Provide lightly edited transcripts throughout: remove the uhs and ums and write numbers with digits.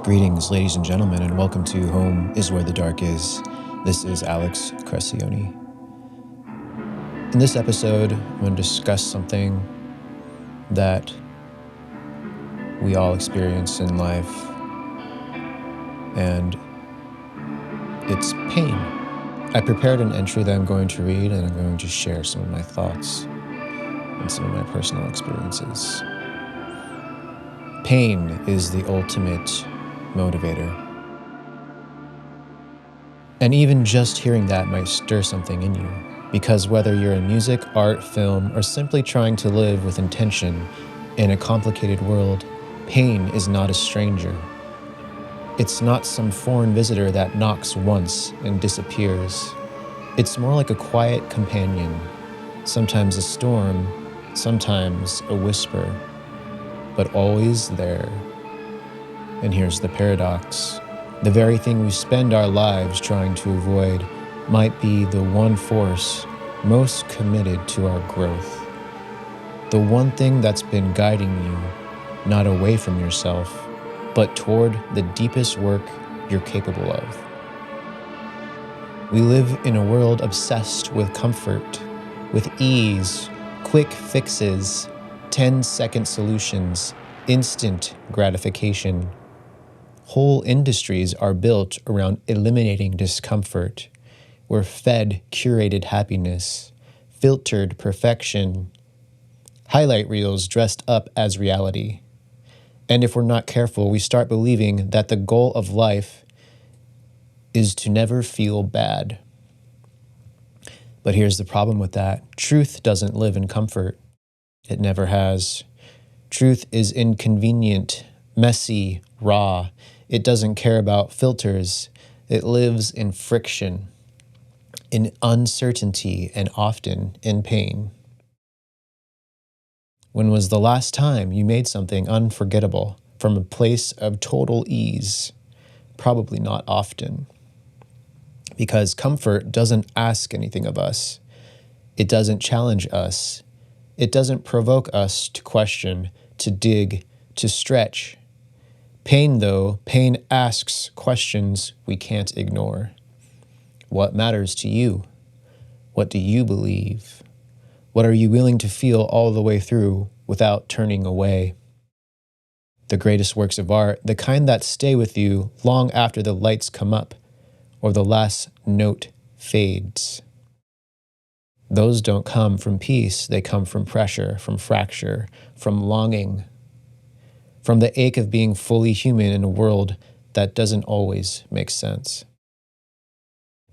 Greetings, ladies and gentlemen, and welcome to Home is Where the Dark Is. This is Alex Crescioni. In this episode, I'm going to discuss something that we all experience in life, and it's pain. I prepared an entry that I'm going to read, and I'm going to share some of my thoughts and some of my personal experiences. Pain is the ultimate motivator. And even just hearing that might stir something in you, because whether you're in music, art, film, or simply trying to live with intention in a complicated world, pain is not a stranger. It's not some foreign visitor that knocks once and disappears. It's more like a quiet companion, sometimes a storm, sometimes a whisper, but always there. And here's the paradox. The very thing we spend our lives trying to avoid might be the one force most committed to our growth. The one thing that's been guiding you, not away from yourself, but toward the deepest work you're capable of. We live in a world obsessed with comfort, with ease, quick fixes, 10-second solutions, instant gratification. Whole industries are built around eliminating discomfort. We're fed curated happiness, filtered perfection, highlight reels dressed up as reality. And if we're not careful, we start believing that the goal of life is to never feel bad. But here's the problem with that. Truth doesn't live in comfort. It never has. Truth is inconvenient, messy, raw. It doesn't care about filters. It lives in friction, in uncertainty, and often in pain. When was the last time you made something unforgettable from a place of total ease? Probably not often. Because comfort doesn't ask anything of us. It doesn't challenge us. It doesn't provoke us to question, to dig, to stretch. Pain, though, pain asks questions we can't ignore. What matters to you? What do you believe? What are you willing to feel all the way through without turning away? The greatest works of art, the kind that stay with you long after the lights come up or the last note fades. Those don't come from peace, they come from pressure, from fracture, from longing, from the ache of being fully human in a world that doesn't always make sense.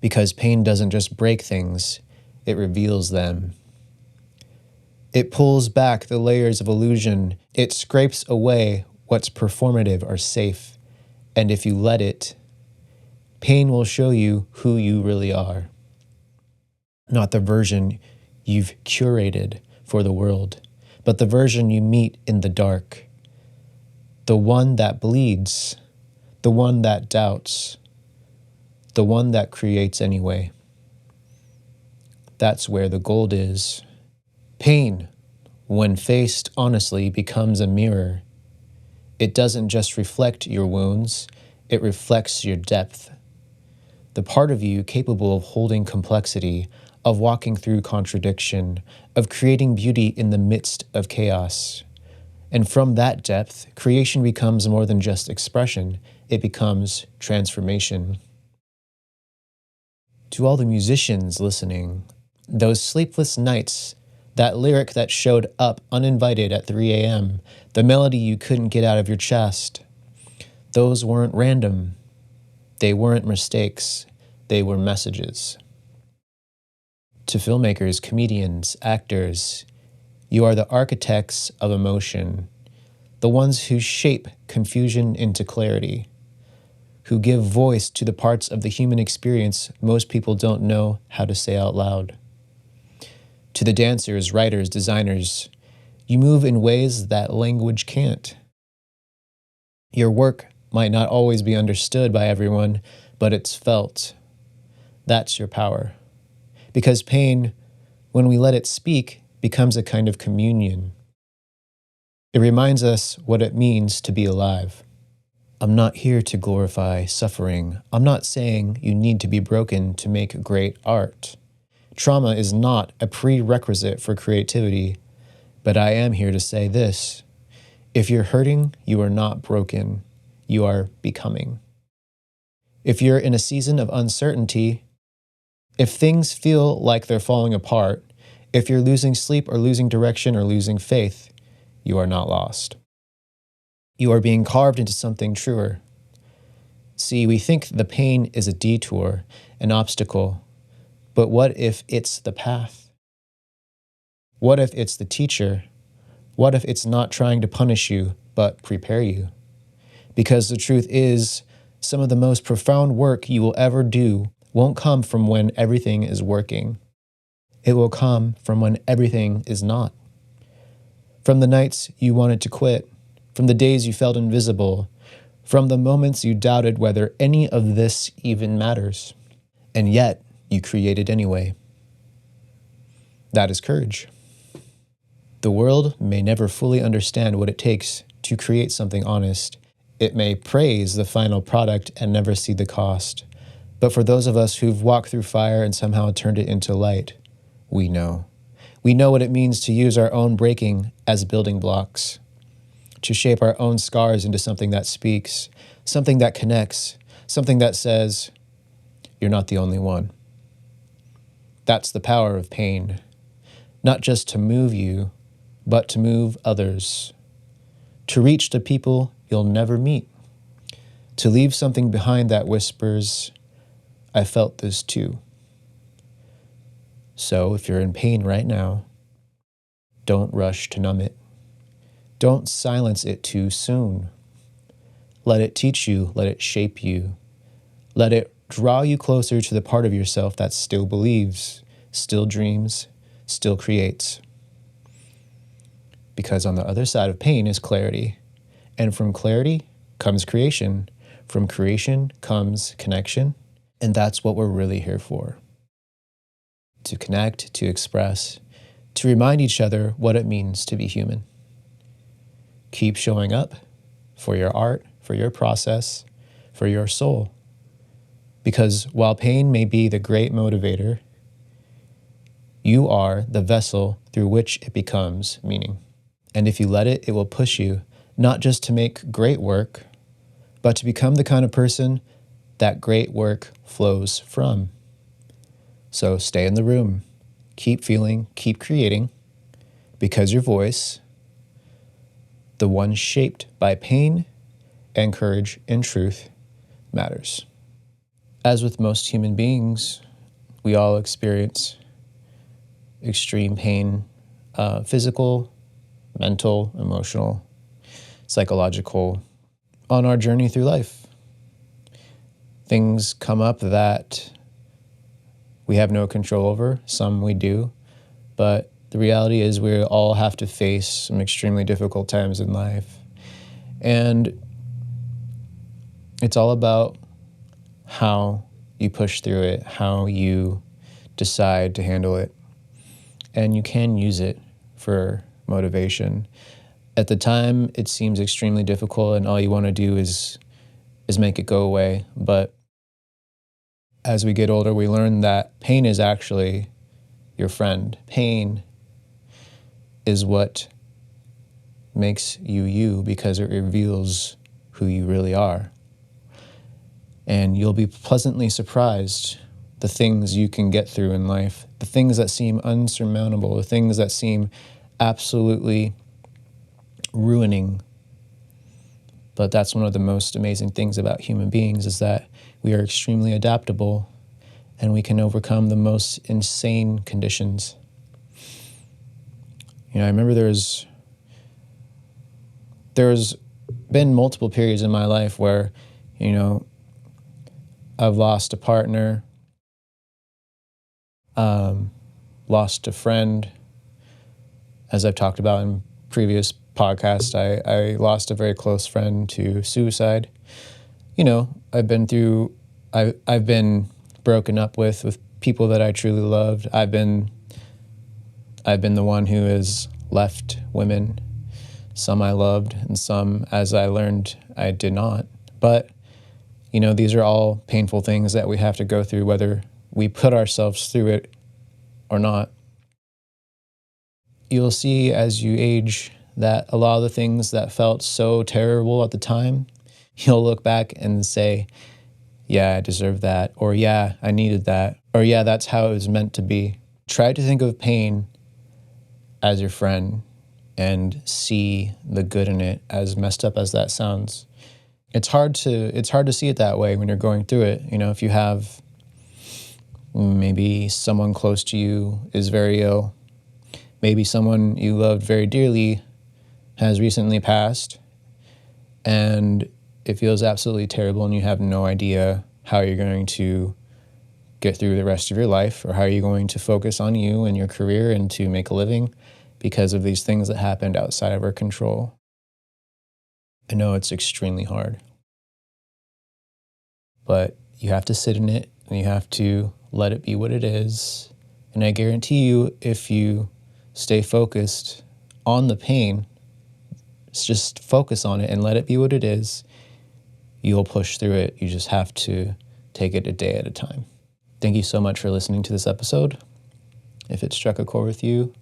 Because pain doesn't just break things, it reveals them. It pulls back the layers of illusion. It scrapes away what's performative or safe. And if you let it, pain will show you who you really are. Not the version you've curated for the world, but the version you meet in the dark. The one that bleeds, the one that doubts, the one that creates anyway. That's where the gold is. Pain, when faced honestly, becomes a mirror. It doesn't just reflect your wounds, it reflects your depth. The part of you capable of holding complexity, of walking through contradiction, of creating beauty in the midst of chaos. And from that depth, creation becomes more than just expression, it becomes transformation. To all the musicians listening, those sleepless nights, that lyric that showed up uninvited at 3 a.m., the melody you couldn't get out of your chest, those weren't random. They weren't mistakes. They were messages. To filmmakers, comedians, actors, you are the architects of emotion, the ones who shape confusion into clarity, who give voice to the parts of the human experience most people don't know how to say out loud. To the dancers, writers, designers, you move in ways that language can't. Your work might not always be understood by everyone, but it's felt. That's your power. Because pain, when we let it speak, becomes a kind of communion. It reminds us what it means to be alive. I'm not here to glorify suffering. I'm not saying you need to be broken to make great art. Trauma is not a prerequisite for creativity, but I am here to say this. If you're hurting, you are not broken. You are becoming. If you're in a season of uncertainty, if things feel like they're falling apart, if you're losing sleep or losing direction or losing faith, you are not lost. You are being carved into something truer. See, we think the pain is a detour, an obstacle, but what if it's the path? What if it's the teacher? What if it's not trying to punish you, but prepare you? Because the truth is, some of the most profound work you will ever do won't come from when everything is working. It will come from when everything is not. From the nights you wanted to quit, from the days you felt invisible, from the moments you doubted whether any of this even matters. And yet, you created anyway. That is courage. The world may never fully understand what it takes to create something honest. It may praise the final product and never see the cost. But for those of us who've walked through fire and somehow turned it into light, we know. We know what it means to use our own breaking as building blocks, to shape our own scars into something that speaks, something that connects, something that says, you're not the only one. That's the power of pain, not just to move you, but to move others, to reach the people you'll never meet, to leave something behind that whispers, I felt this too. So if you're in pain right now, don't rush to numb it. Don't silence it too soon. Let it teach you, let it shape you. Let it draw you closer to the part of yourself that still believes, still dreams, still creates. Because on the other side of pain is clarity. And from clarity comes creation. From creation comes connection. And that's what we're really here for. To connect, to express, to remind each other what it means to be human. Keep showing up for your art, for your process, for your soul. Because while pain may be the great motivator, you are the vessel through which it becomes meaning. And if you let it, it will push you, not just to make great work, but to become the kind of person that great work flows from. So stay in the room, keep feeling, keep creating, because your voice, the one shaped by pain and courage and truth, matters. As with most human beings, we all experience extreme pain, physical, mental, emotional, psychological, on our journey through life. Things come up that we have no control over, some we do, but the reality is we all have to face some extremely difficult times in life. And it's all about how you push through it, how you decide to handle it. And you can use it for motivation. At the time, it seems extremely difficult and all you want to do is make it go away. But as we get older, we learn that pain is actually your friend. Pain is what makes you you because it reveals who you really are. And you'll be pleasantly surprised the things you can get through in life, the things that seem unsurmountable, the things that seem absolutely ruining. But that's one of the most amazing things about human beings is that we are extremely adaptable and we can overcome the most insane conditions. You know, I remember there's been multiple periods in my life where, you know, I've lost a partner, lost a friend. As I've talked about in previous podcasts, I lost a very close friend to suicide. You know, I've been broken up with people that I truly loved. I've been the one who has left women. Some I loved and some, as I learned, I did not. But, these are all painful things that we have to go through, whether we put ourselves through it or not. You'll see as you age that a lot of the things that felt so terrible at the time, you'll look back and say, yeah, I deserve that, or yeah, I needed that, or yeah, that's how it was meant to be. Try to think of pain as your friend and see the good in it, as messed up as that sounds. It's hard to see it that way when you're going through it. If you have maybe someone close to you is very ill, maybe someone you loved very dearly has recently passed, and it feels absolutely terrible and you have no idea how you're going to get through the rest of your life, or how you're going to focus on you and your career and to make a living because of these things that happened outside of our control. I know it's extremely hard, but you have to sit in it and you have to let it be what it is. And I guarantee you, if you stay focused on the pain, just focus on it and let it be what it is, you'll push through it. You just have to take it a day at a time. Thank you so much for listening to this episode. If it struck a chord with you,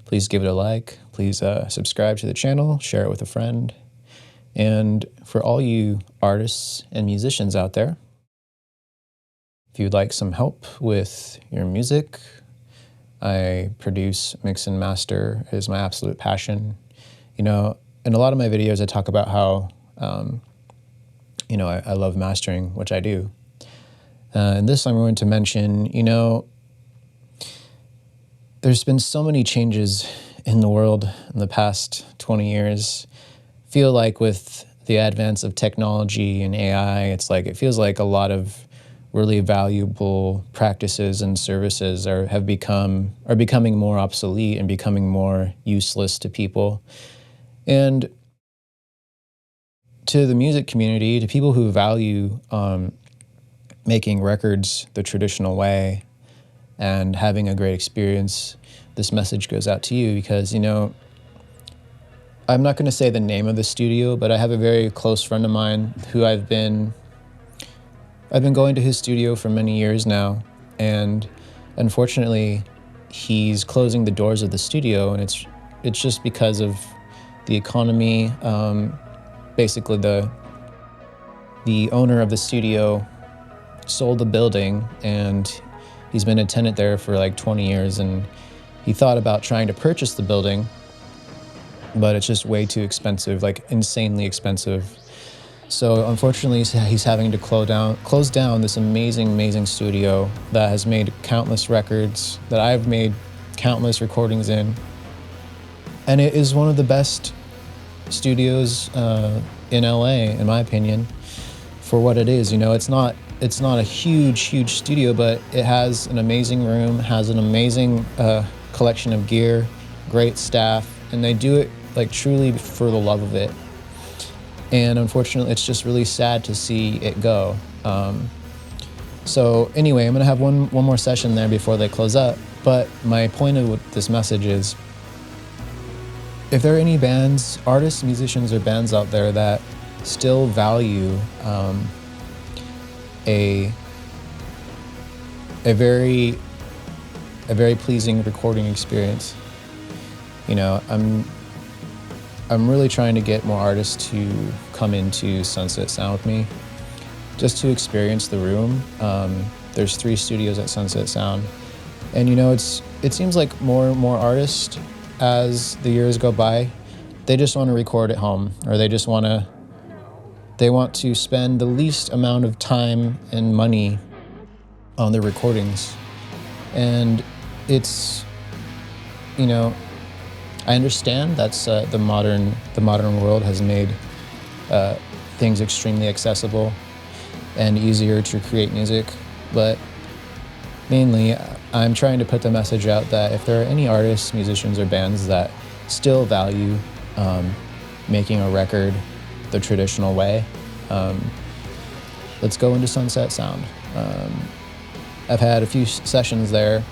please give it a like. Please subscribe to the channel, share it with a friend. And for all you artists and musicians out there, if you'd like some help with your music, I produce, mix, and master. It is my absolute passion. In a lot of my videos, I talk about how, I love mastering, which I do. And this I'm going to mention, there's been so many changes in the world in the past 20 years. I feel like with the advance of technology and AI, it feels like a lot of really valuable practices and services are becoming more obsolete and becoming more useless to people. And to the music community, to people who value making records the traditional way and having a great experience, this message goes out to you because, I'm not going to say the name of the studio, but I have a very close friend of mine who I've been going to his studio for many years now, and unfortunately, he's closing the doors of the studio, and it's just because of the economy. Basically, the owner of the studio sold the building, and he's been a tenant there for like 20 years, and he thought about trying to purchase the building, but it's just way too expensive, like insanely expensive. So unfortunately, he's having to close down this amazing studio that has made countless records, that I've made countless recordings in. And it is one of the best studios in LA, in my opinion, for what it is. It's not a huge studio, but it has an amazing room, has an amazing collection of gear, great staff, and they do it truly for the love of it. And unfortunately, it's just really sad to see it go. So anyway, I'm gonna have one more session there before they close up. But my point of this message is, if there are any bands, artists, musicians, or bands out there that still value a very pleasing recording experience, I'm really trying to get more artists to come into Sunset Sound with me, just to experience the room. There's 3 studios at Sunset Sound, and it seems like more and more artists, as the years go by, they just want to record at home, or they want to spend the least amount of time and money on their recordings. And it's, I understand that's the modern world has made things extremely accessible and easier to create music, but mainly I'm trying to put the message out that if there are any artists, musicians, or bands that still value making a record the traditional way, let's go into Sunset Sound. I've had a few sessions there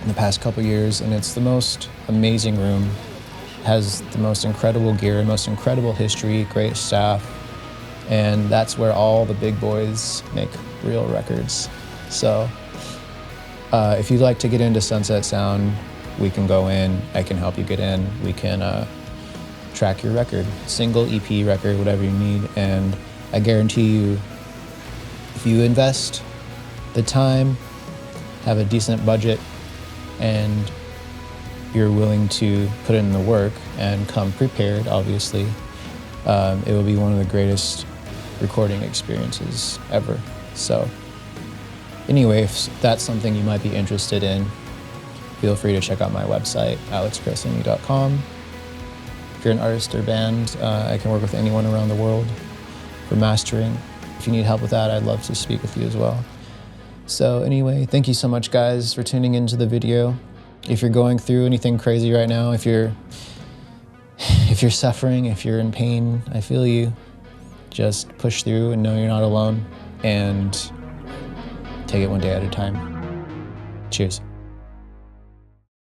in the past couple years, and it's the most amazing room, has the most incredible gear, most incredible history, great staff, And that's where all the big boys make real records. So if you'd like to get into Sunset Sound, we can go in, I can help you get in. We can track your record, single, EP, record, whatever you need. And I guarantee you, if you invest the time, have a decent budget, and you're willing to put in the work and come prepared, obviously, it will be one of the greatest recording experiences ever. So anyway, if that's something you might be interested in, feel free to check out my website, alexcrescioni.com. If you're an artist or band, I can work with anyone around the world for mastering. If you need help with that, I'd love to speak with you as well. So anyway, thank you so much, guys, for tuning into the video. If you're going through anything crazy right now, if you're suffering, if you're in pain, I feel you. Just push through and know you're not alone, and take it one day at a time. Cheers.